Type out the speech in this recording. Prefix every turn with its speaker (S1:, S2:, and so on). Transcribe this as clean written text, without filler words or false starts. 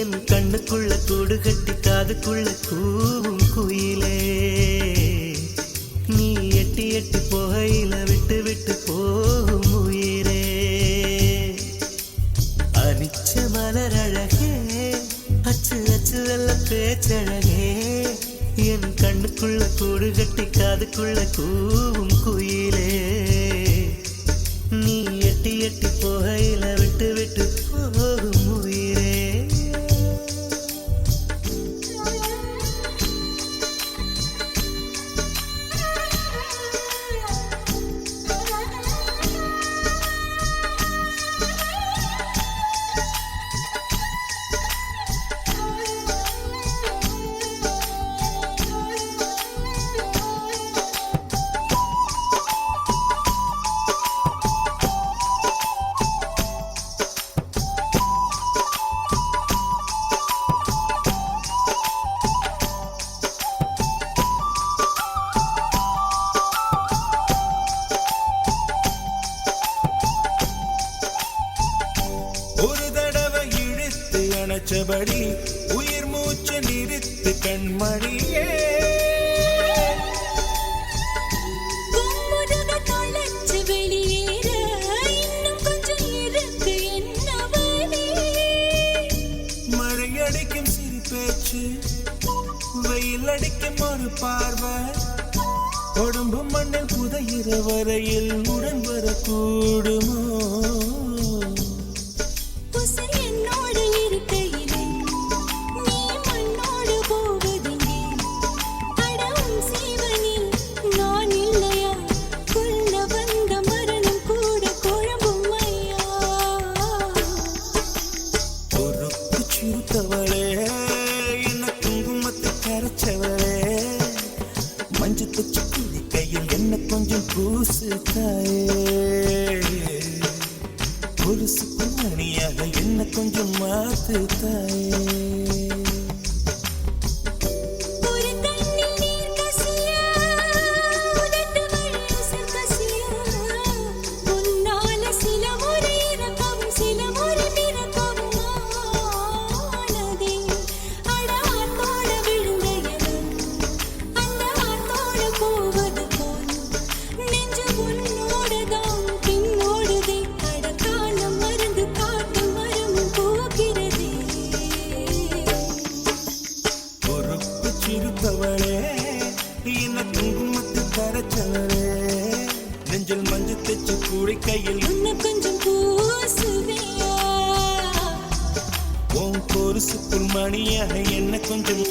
S1: என் கண்ணுக்குள்ள கூடு கட்டி காதுக்குள்ள கூவும் குயிலே நீ எட்டி எட்டி போகையில விட்டு விட்டு போகும் உயிரே அனிச்ச மலர் அழகே அச்சு அச்சு வெள்ள பேச்சழகே என் கண்ணுக்குள்ள கூடு கட்டி காதுக்குள்ள கூவும் குயிலே நீ எட்டி எட்டி போகையில விட்டு விட்டு போகும் உயிரே
S2: ஒரு தடவை இழுத்து அணைச்சபடி உயிர் மூச்சு நிறுத்து கண்மணியே மழை அடிக்கும் சிறு பேச்சு வெயில் அடிக்கும் ஒரு பார்வை உடம்பு மண்ணில் புதையிற வரையில் உடன் வரக்கூடுமோ சிறுத்தவளே என்ன குங்குமத்தை கரைச்சவளே மஞ்சு தச்சு குடி கையில் என்ன கொஞ்சம் பூசு தாயே ஒரு சுப்பிரமணியாக என்ன கொஞ்சம் மாத்து தாயே சிறுத்தவளே என்ன குங்குமத்தை கரைச்சவளே நெஞ்சில் மஞ்சு தச்சு கூடை கையில்
S3: இன்னும் கொஞ்சம் பூசுவியா
S2: உன் பொருசுக்குள் மணியாக என்ன கொஞ்சம்